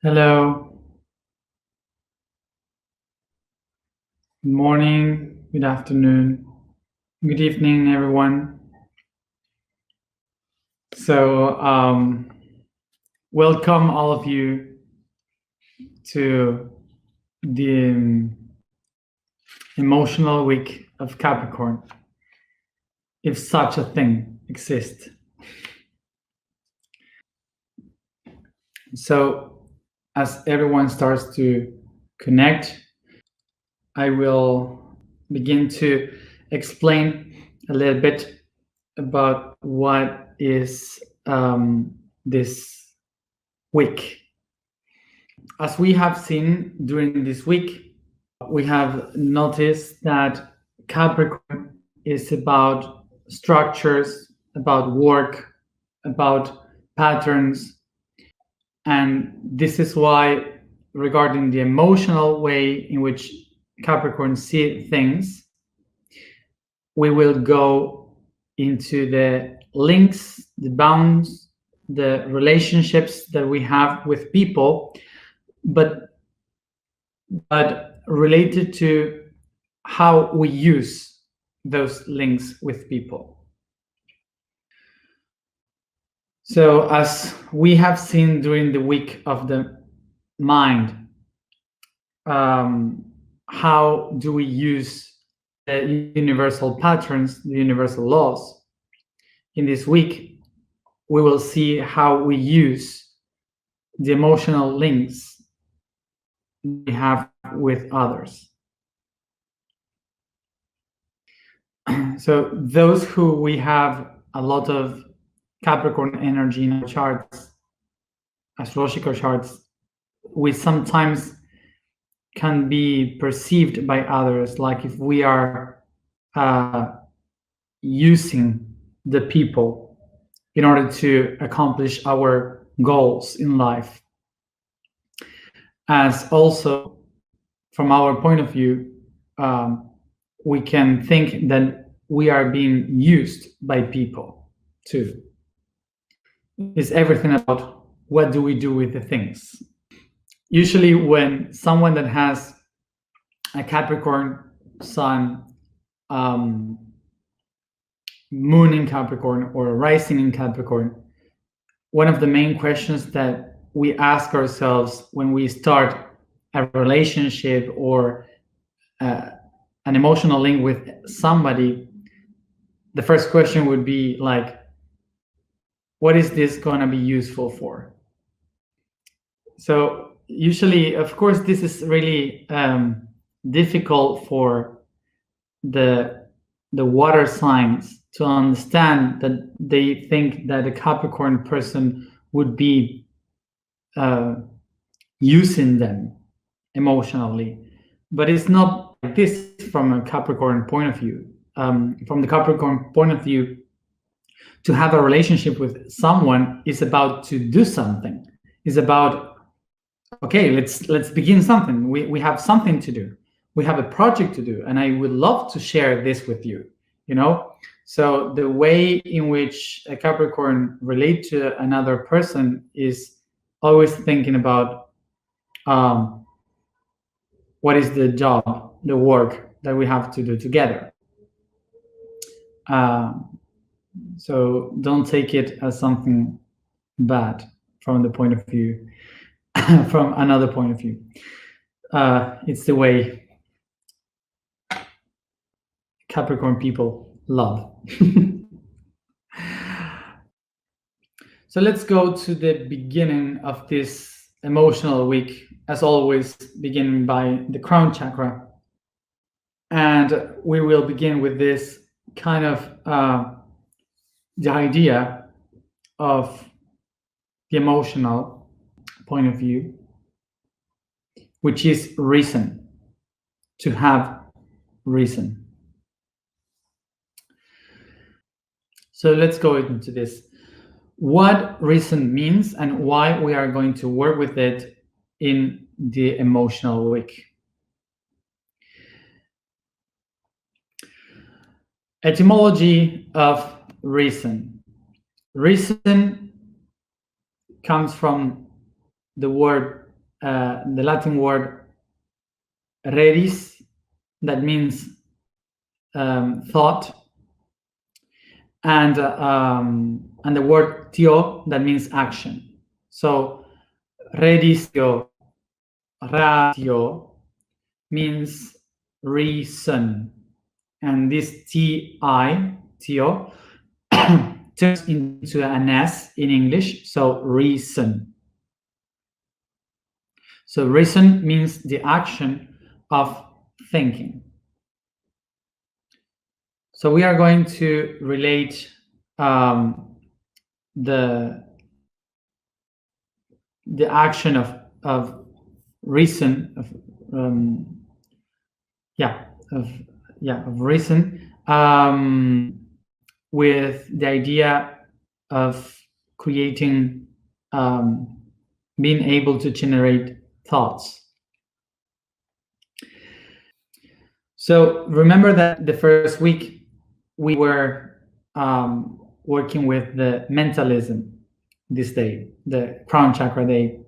Hello, good morning, good afternoon, good evening, everyone. Welcome all of you to the emotional week of Capricorn, if such a thing exists. So, as everyone starts to connect, I will begin to explain a little bit about what is this week. As we have seen during this week, we have noticed that Capricorn is about structures, about work, about patterns. And this is why, regarding the emotional way in which Capricorn see things, we will go into the links, the bonds, the relationships that we have with people, but related to how we use those links with people. So, as we have seen during the week of the mind, how do we use the universal patterns, the universal laws? In this week, we will see how we use the emotional links we have with others. So those who we have a lot of Capricorn energy in our charts, astrological charts, we sometimes can be perceived by others like if we are using the people in order to accomplish our goals in life. As also, from our point of view, we can think that we are being used by people too. It's everything about what do we do with the things. Usually when someone that has a Capricorn sun, moon in Capricorn, or a rising in Capricorn, one of the main questions that we ask ourselves when we start a relationship or an emotional link with somebody, the first question would be like, what is this going to be useful for? So usually, of course, this is really difficult for the water signs to understand, that they think that a Capricorn person would be using them emotionally, but it's not like this from a Capricorn point of view. From the Capricorn point of view, to have a relationship with someone is about to do something. Is about, okay, let's begin something. We have something to do. We have a project to do, and I would love to share this with you. So the way in which a Capricorn relate to another person is always thinking about what is the job, the work that we have to do together. So don't take it as something bad from the point of view, from another point of view. It's the way Capricorn people love. So let's go to the beginning of this emotional week, as always, beginning by the crown chakra. And we will begin with this kind of the idea of the emotional point of view, which is reason, to have reason. So let's go into this. What reason means and why we are going to work with it in the emotional week. Etymology of reason. Reason comes from the word the Latin word redis, that means thought, and the word tio, that means action. So reditio, ratio means reason, and this tio turns into an S in English, so reason. So reason means the action of thinking. So we are going to relate the action of reason, of reason, with the idea of creating, being able to generate thoughts. So remember that the first week we were working with the mentalism this day, the crown chakra day,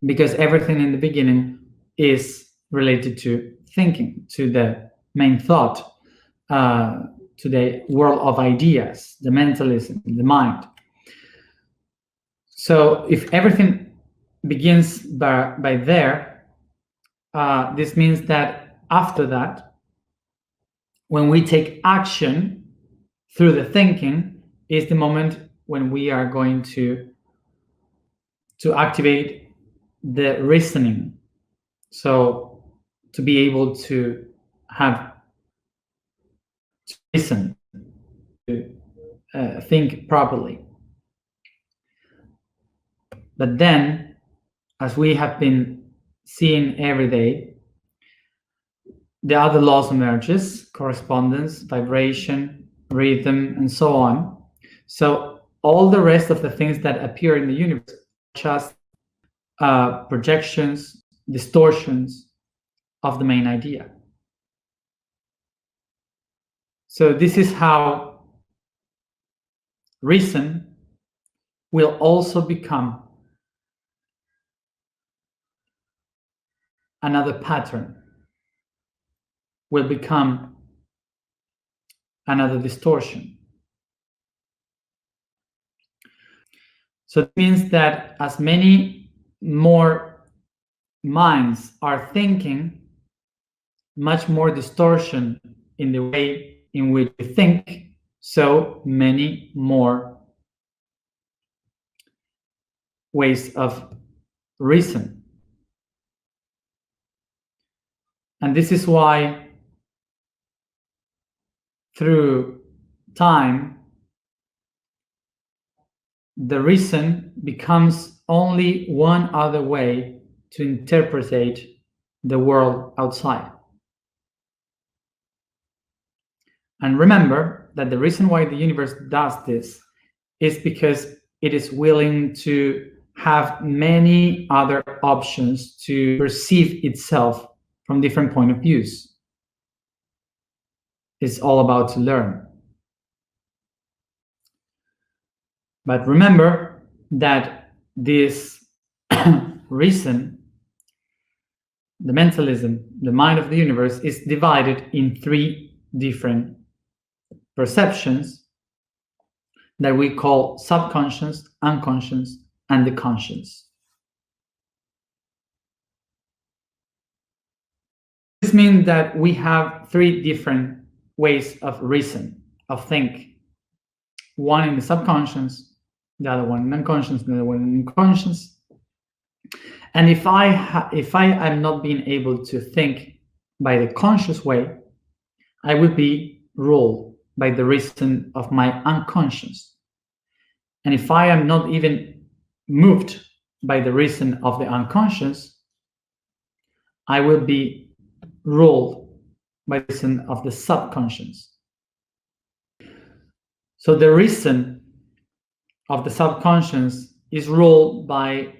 because everything in the beginning is related to thinking, to the main thought, to the world of ideas, the mentalism, the mind. So if everything begins by there, this means that after that, when we take action through the thinking, is the moment when we are going to activate the reasoning. So to be able to have to listen, to think properly. But then, as we have been seeing every day, the other laws emerges: correspondence, vibration, rhythm, and so on. So all the rest of the things that appear in the universe are just projections, distortions of the main idea. So this is how reason will also become another pattern, will become another distortion. So it means that as many more minds are thinking, much more distortion in the way in which we think, so many more ways of reason. And this is why through time, the reason becomes only one other way to interpret the world outside. And remember that the reason why the universe does this is because it is willing to have many other options to perceive itself from different point of views. It's all about to learn. But remember that this reason, the mentalism, the mind of the universe, is divided in three different perceptions that we call subconscious, unconscious, and the conscious. This means that we have three different ways of reason, of think. One in the subconscious, the other one in unconscious, the other one in conscious. And if I am not being able to think by the conscious way, I will be ruled by the reason of my unconscious. And if I am not even moved by the reason of the unconscious, I will be ruled by the reason of the subconscious. So the reason of the subconscious is ruled by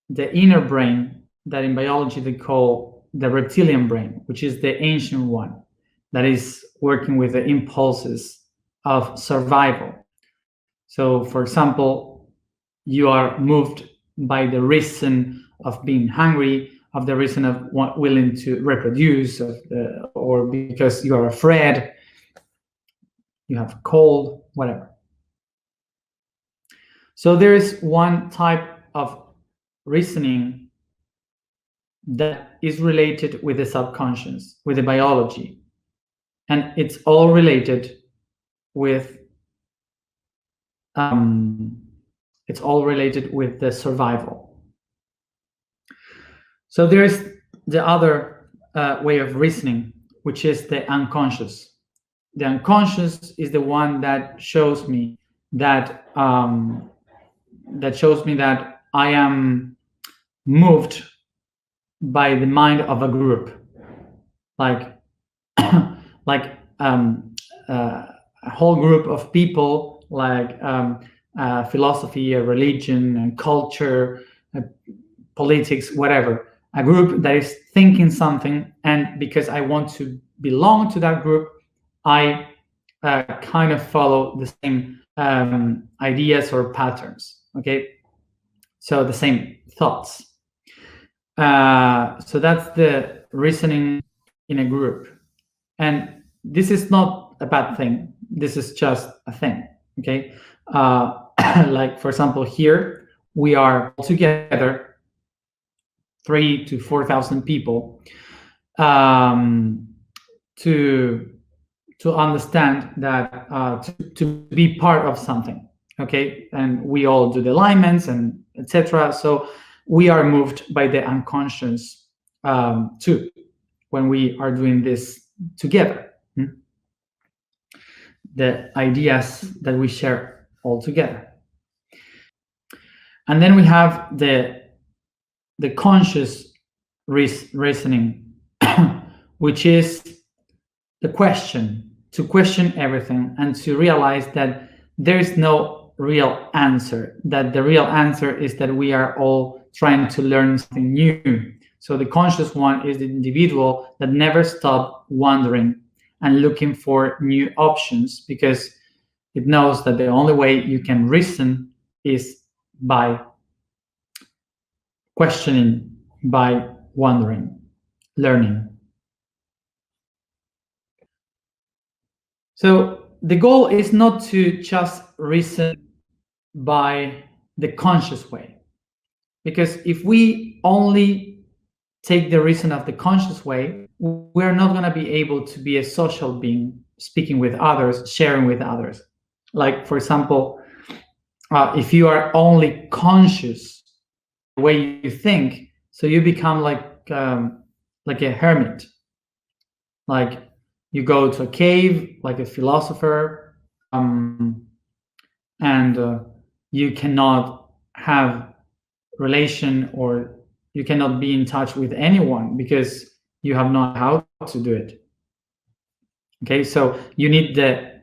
the inner brain that in biology they call the reptilian brain, which is the ancient one that is working with the impulses of survival. So, for example, you are moved by the reason of being hungry, of the reason of willing to reproduce, or because you are afraid, you have a cold, whatever. So there is one type of reasoning that is related with the subconscious, with the biology, and it's all related with the survival. So there's the other way of reasoning, which is the unconscious. The unconscious is the one that shows me that I am moved by the mind of a group, like a whole group of people, like philosophy, religion, and culture, politics, whatever. A group that is thinking something, and because I want to belong to that group, I kind of follow the same ideas or patterns. Okay, so the same thoughts. So that's the reasoning in a group, and this is not a bad thing. This is just a thing. Okay, like for example, here we are together, 3,000 to 4,000 people, to understand that to be part of something. Okay, and we all do the alignments and etc. So we are moved by the unconscious too when we are doing this together. The ideas that we share all together. And then we have the conscious reasoning, which is the question, to question everything and to realize that there is no real answer, that the real answer is that we are all trying to learn something new. So the conscious one is the individual that never stops wondering and looking for new options, because it knows that the only way you can reason is by questioning, by wondering, learning. So the goal is not to just reason by the conscious way, because if we only take the reason of the conscious way, we're not going to be able to be a social being, speaking with others, sharing with others. Like, for example, if you are only conscious the way you think, so you become like a hermit. Like, you go to a cave, like a philosopher, and you cannot have relation, or you cannot be in touch with anyone because you have not how to do it. Okay, so you need the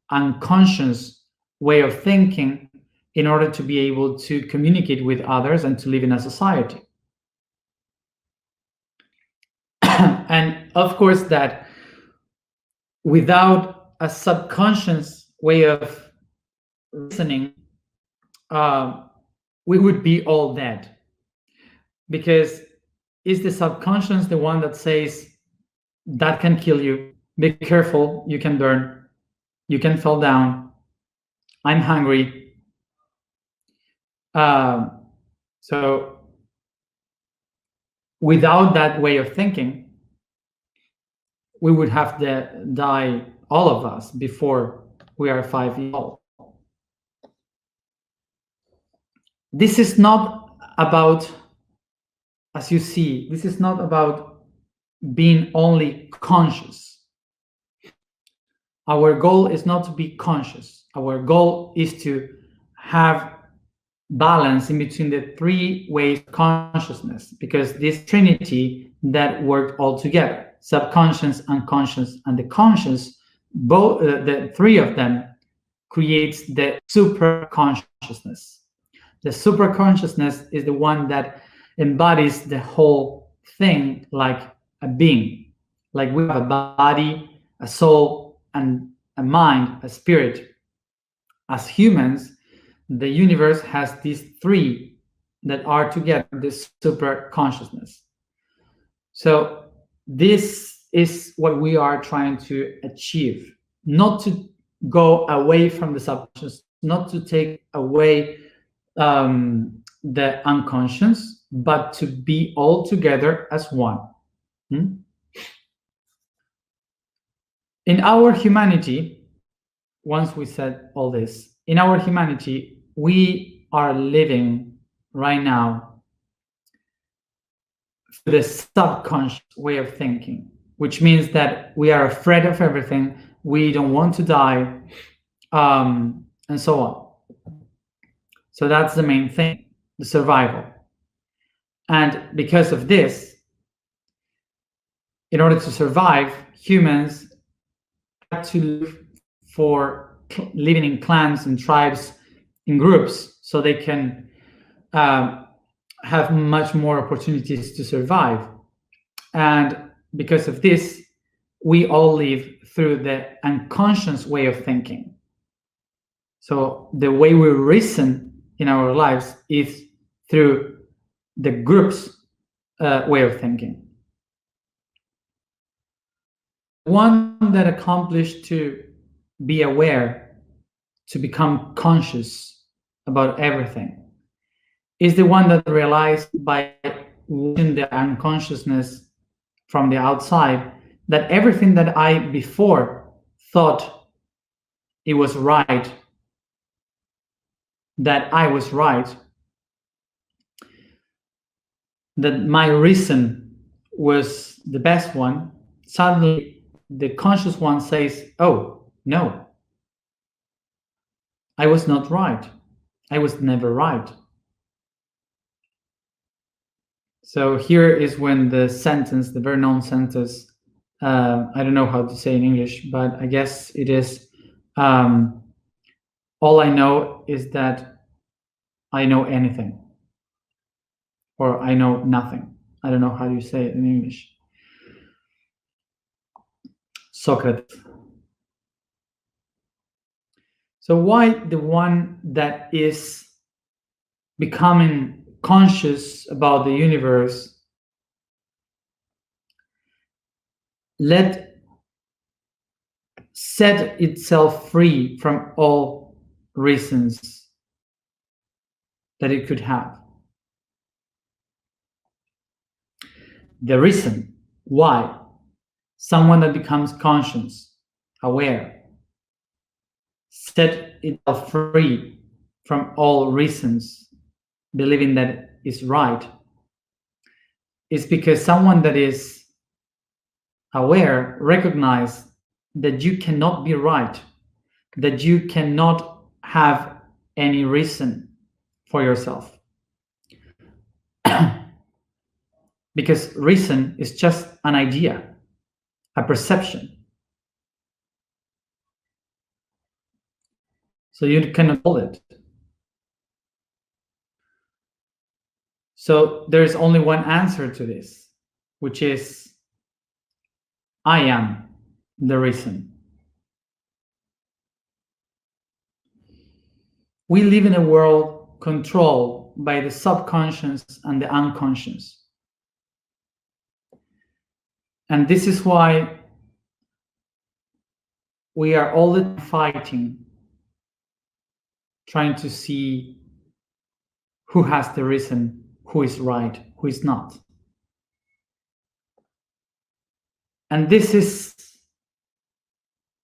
unconscious way of thinking in order to be able to communicate with others and to live in a society. And of course, that without a subconscious way of reasoning, we would be all dead, because is the subconscious the one that says that can kill you, be careful, you can burn, you can fall down, I'm hungry. So without that way of thinking, we would have to die, all of us, before we are 5 years old. This is not about, as you see, this is not about being only conscious. Our goal is not to be conscious. Our goal is to have balance in between the three ways of consciousness, because this trinity that work all together, subconscious, unconscious, and the conscious, both the three of them creates the super consciousness. The super consciousness is the one that embodies the whole thing, like a being. Like we have a body, a soul, and a mind, a spirit. As humans, the universe has these three that are together, this super consciousness. So this is what we are trying to achieve, not to go away from the subconscious, not to take away the unconscious, but to be all together as one. In our humanity, once we said all this, in our humanity, we are living right now the subconscious way of thinking, which means that we are afraid of everything, we don't want to die, and so on. So that's the main thing, the survival. And because of this, in order to survive, humans have to live for living in clans and tribes, in groups, so they can have much more opportunities to survive. And because of this, we all live through the unconscious way of thinking. So the way we reason in our lives is through the group's way of thinking. One that accomplished to be aware, to become conscious about everything, is the one that realized by watching the unconsciousness from the outside that everything that I before thought it was right, that I was right, that my reason was the best one, suddenly the conscious one says, oh, no, I was not right. I was never right. So here is when the sentence, the very known sentence, I don't know how to say in English, but I guess it is, all I know is that I know anything, or I know nothing. I don't know how you say it in English. Socrates. So why the one that is becoming conscious about the universe set itself free from all reasons that it could have? The reason why someone that becomes conscious, aware, set itself free from all reasons, believing that is right, is because someone that is aware recognizes that you cannot be right, that you cannot have any reason for yourself. Because reason is just an idea, a perception. So you cannot hold it. So there is only one answer to this, which is I am the reason. We live in a world controlled by the subconscious and the unconscious. And this is why we are all the time fighting, trying to see who has the reason, who is right, who is not. And this is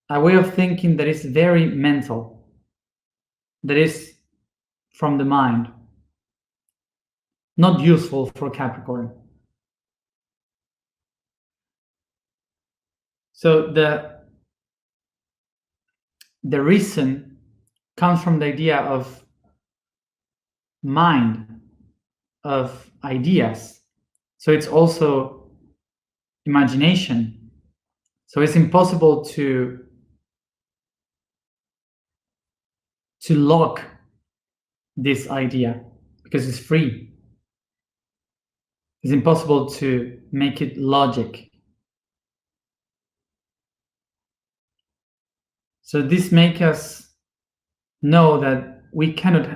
a way of thinking that is very mental, that is from the mind, not useful for Capricorn. So the reason comes from the idea of mind, of ideas. So it's also imagination. So it's impossible to lock this idea because it's free. It's impossible to make it logic. So this makes us know that we can't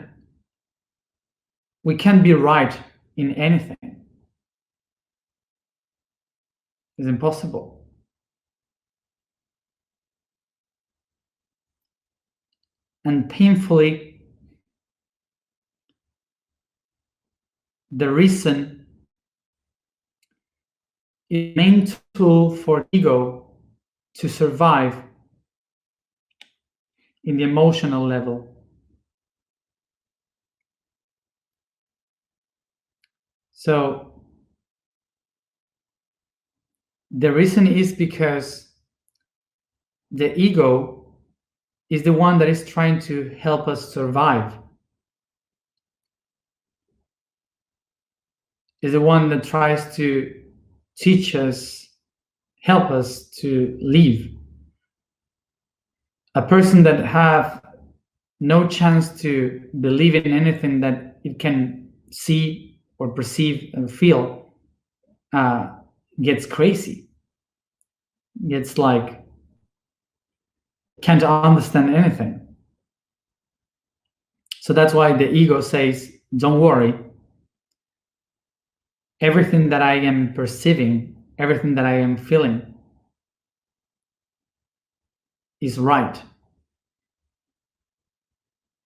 be right in anything. It's impossible. And painfully, the reason is the main tool for ego to survive in the emotional level. So the reason is because the ego is the one that is trying to help us survive. Is the one that tries to teach us, help us to live. A person that have no chance to believe in anything that it can see or perceive and feel gets crazy, gets like can't understand anything. So that's why the ego says, don't worry, everything that I am perceiving, everything that I am feeling is right.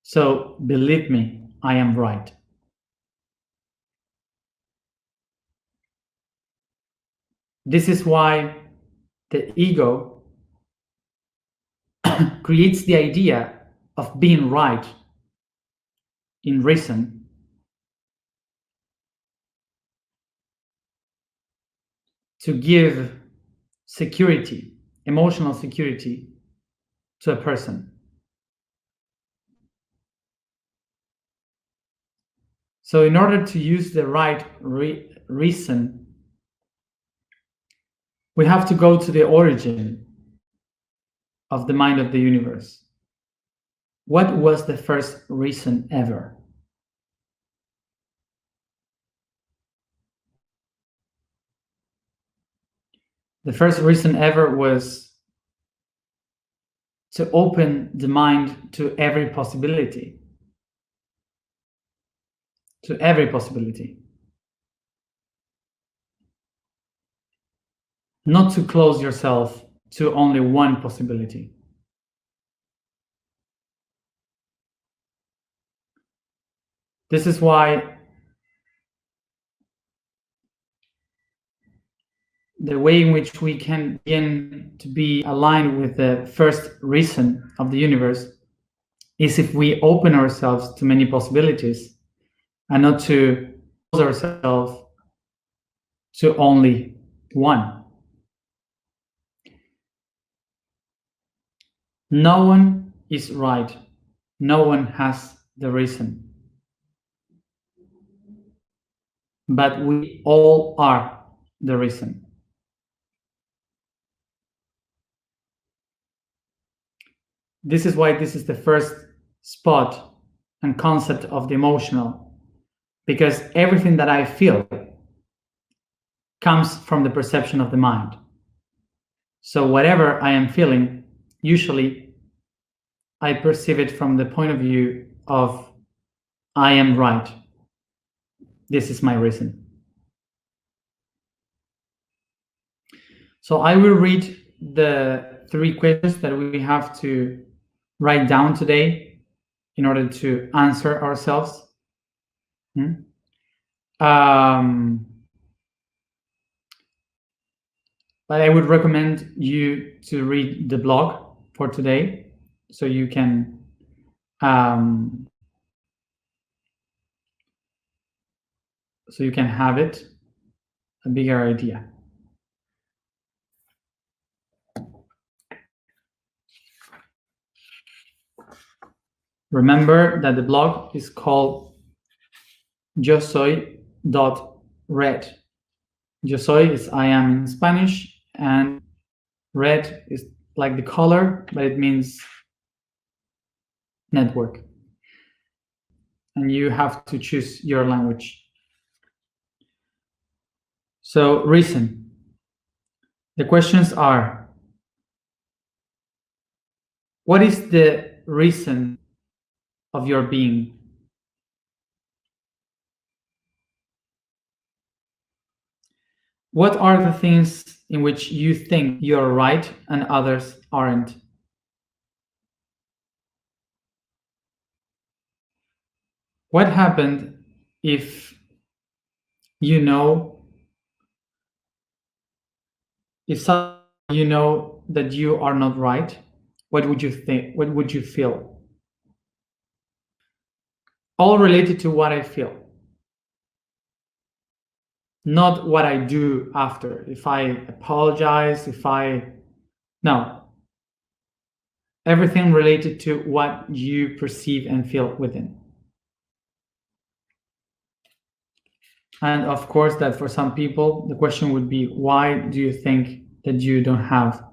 So believe me, I am right. This is why the ego creates the idea of being right in reason to give security, emotional security to a person. So in order to use the right reason, we have to go to the origin of the mind of the universe. What was the first reason ever? The first reason ever was to open the mind to every possibility. To every possibility. Not to close yourself to only one possibility. This is why the way in which we can begin to be aligned with the first reason of the universe is if we open ourselves to many possibilities and not to close ourselves to only one. No one is right. No one has the reason. But we all are the reason. This is why this is the first spot and concept of the emotional, because everything that I feel comes from the perception of the mind. So whatever I am feeling, usually I perceive it from the point of view of I am right. This is my reason. So I will read the 3 questions that we have to write down today in order to answer ourselves. But I would recommend you to read the blog for today so you can have it a bigger idea. Remember that the blog is called yosoy.red. Yo soy is I am in Spanish, and red is like the color, but it means network. And you have to choose your language. So, reason. The questions are: what is the reason of your being. What are the things in which you think you're right and others aren't? What happened if you know, if suddenly you know that you are not right? What would you think? What would you feel? All related to what I feel, not what I do after. If I apologize, no, everything related to what you perceive and feel within. And of course, that for some people, the question would be, why do you think that you don't have,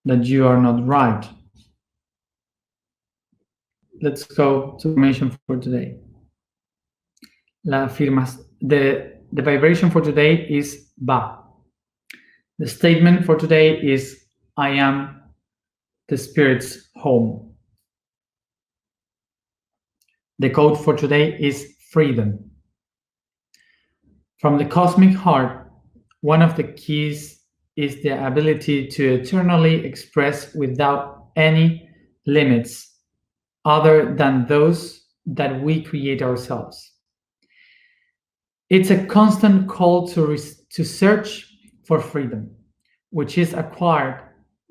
that you are not right? Let's go to affirmation for today. The vibration for today is Ba. The statement for today is, I am the spirit's home. The code for today is freedom. From the cosmic heart, one of the keys is the ability to eternally express without any limits other than those that we create ourselves. It's a constant call to search for freedom, which is acquired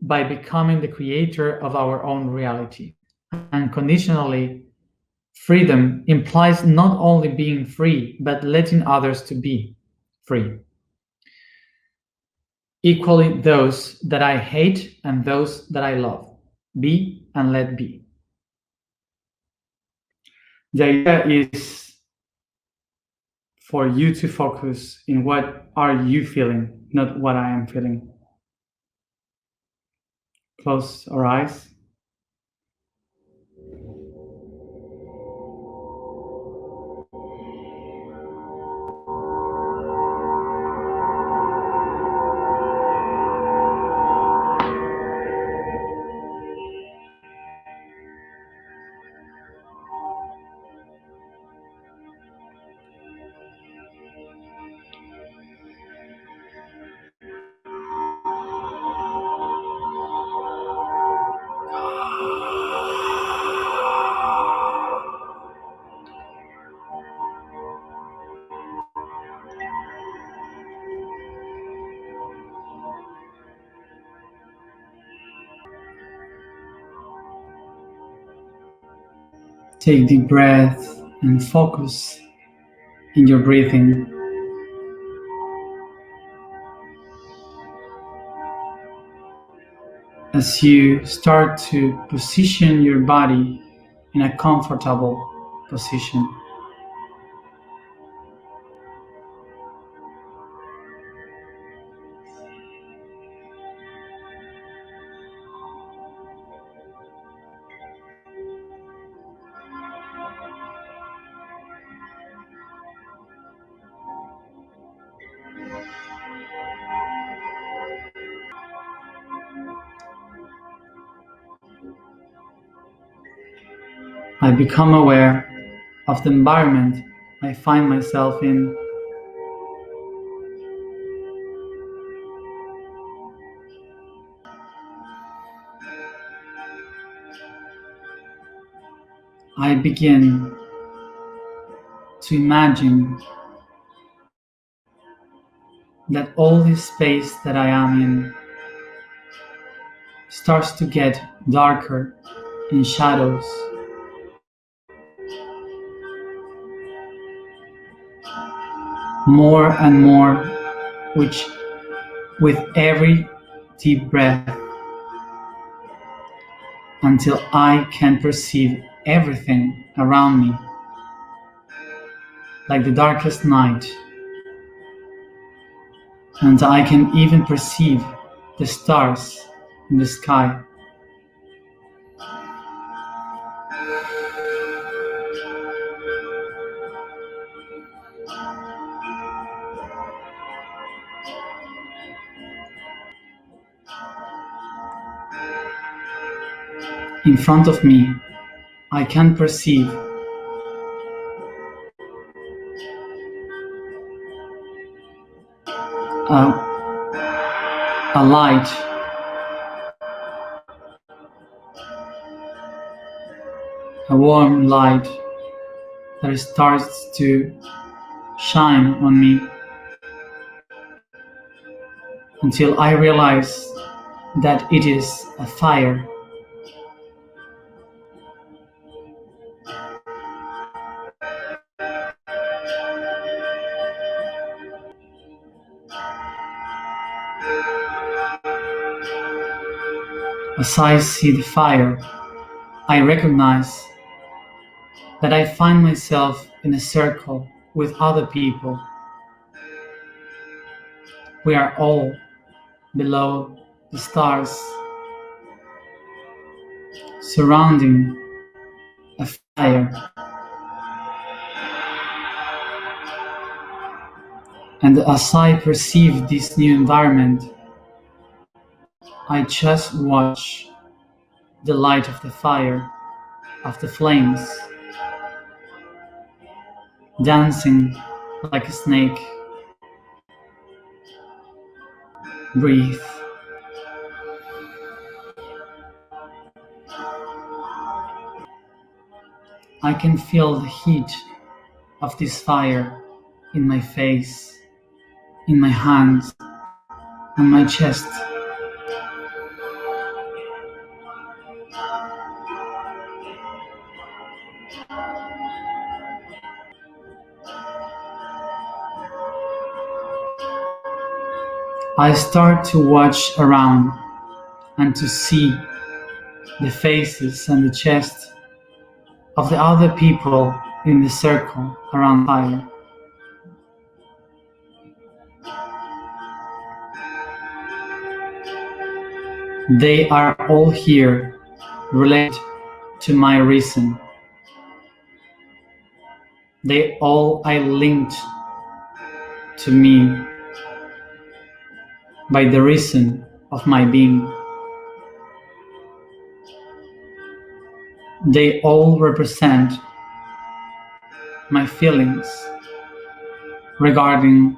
by becoming the creator of our own reality. Unconditionally, freedom implies not only being free, but letting others to be free. Equally those that I hate and those that I love. Be and let be. The idea is for you to focus in what are you feeling, not what I am feeling. Close our eyes. Take deep breath and focus in your breathing. As you start to position your body in a comfortable position. I become aware of the environment I find myself in. I begin to imagine that all this space that I am in starts to get darker in shadows. More and more, which with every deep breath, until I can perceive everything around me, like the darkest night, and I can even perceive the stars in the sky. in front of me, I can perceive a light, a warm light that starts to shine on me until I realize that it is a fire. As I see the fire, I recognize that I find myself in a circle with other people. We are all below the stars, surrounding a fire. And as I perceive this new environment, I just watch the light of the fire, of the flames, dancing like a snake. Breathe. I can feel the heat of this fire in my face, in my hands, on my chest. I start to watch around and to see the faces and the chest of the other people in the circle around the fire. They are all here related to my reason. They all are linked to me by the reason of my being. They all represent my feelings regarding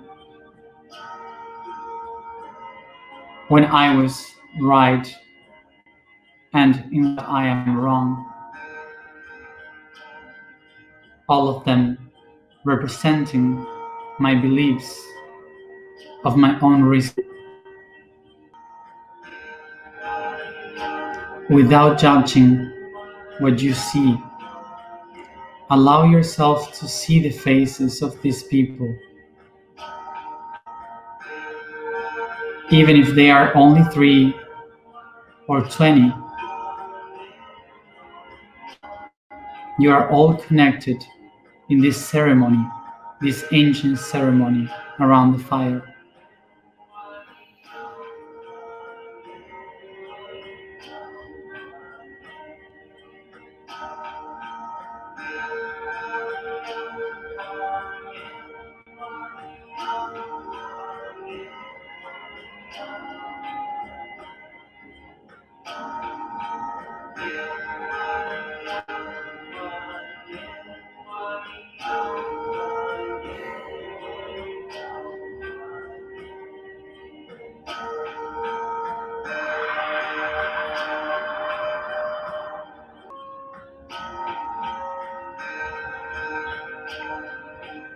when I was right and in what I am wrong. All of them representing my beliefs of my own reason. Without judging what you see, allow yourself to see the faces of these people, even if they are only 3 or 20. You are all connected in this ceremony, this ancient ceremony around the fire.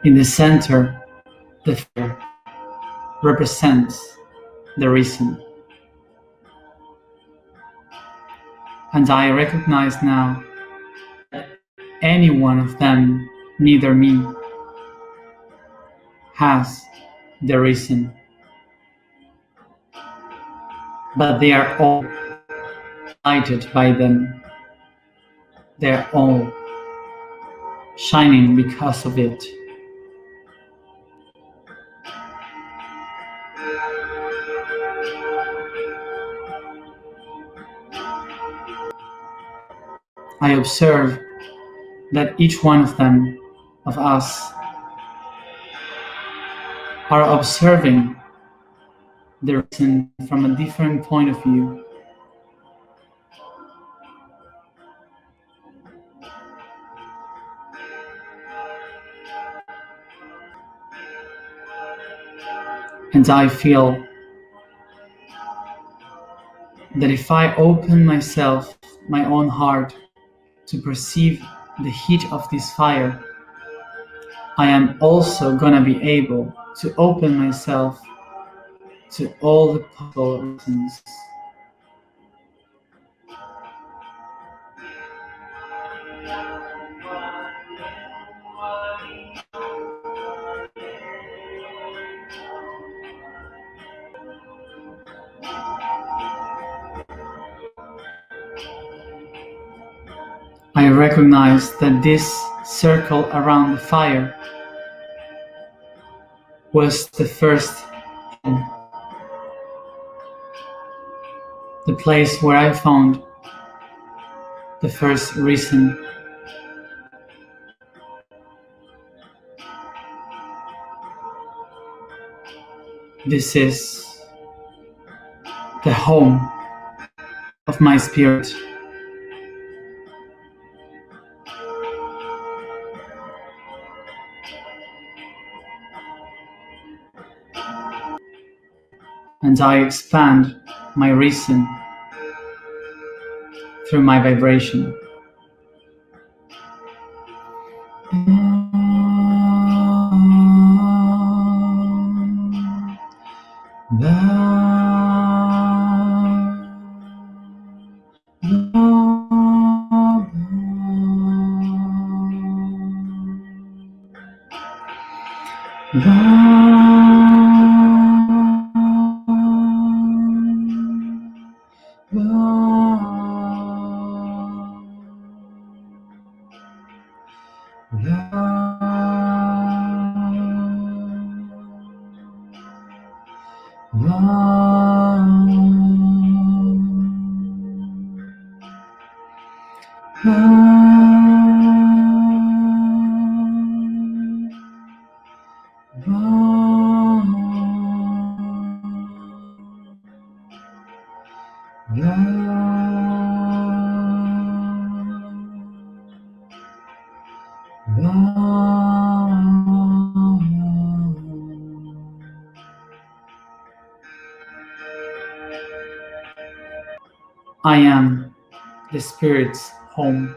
In the center, the fire represents the reason. And I recognize now that any one of them, neither me, has the reason. But they are all lighted by them. They are all shining because of it. I observe that each one of them, of us, are observing the reason from a different point of view. And I feel that if I open myself, my own heart, to perceive the heat of this fire, I am also gonna be able to open myself to all the possible reasons. I recognize that this circle around the fire was the first, the place where I found the first reason. This is the home of my spirit. And I expand my reason through my vibration. I am the spirit's home.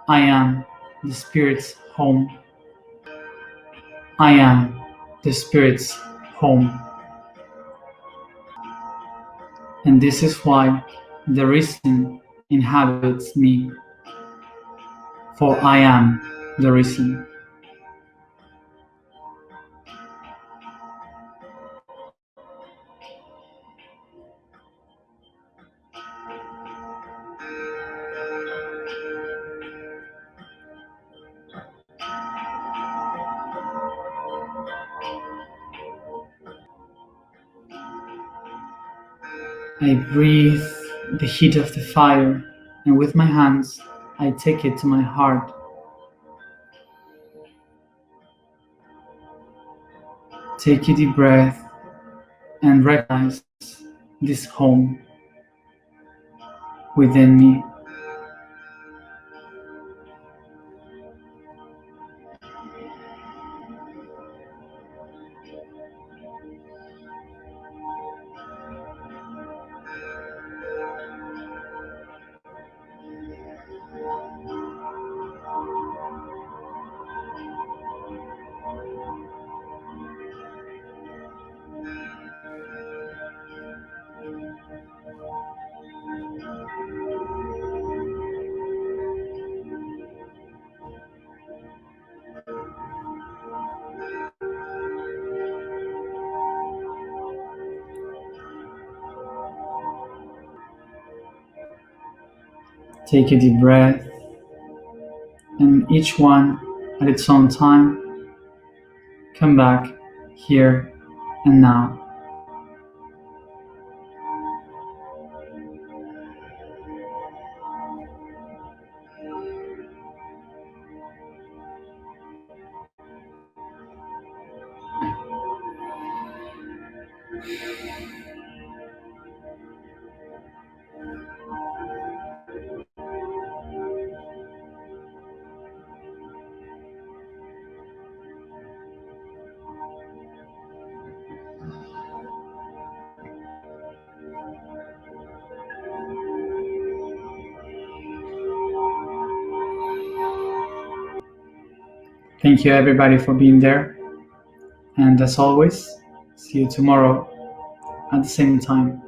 I am the spirit's home. I am the spirit's home. And this is why the reason inhabits me, for I am the reason. I breathe the heat of the fire, and with my hands I take it to my heart. Take a deep breath and recognize this home within me. Take a deep breath, and each one at its own time, come back here and now. Thank you, everybody, for being there. And as always, see you tomorrow at the same time.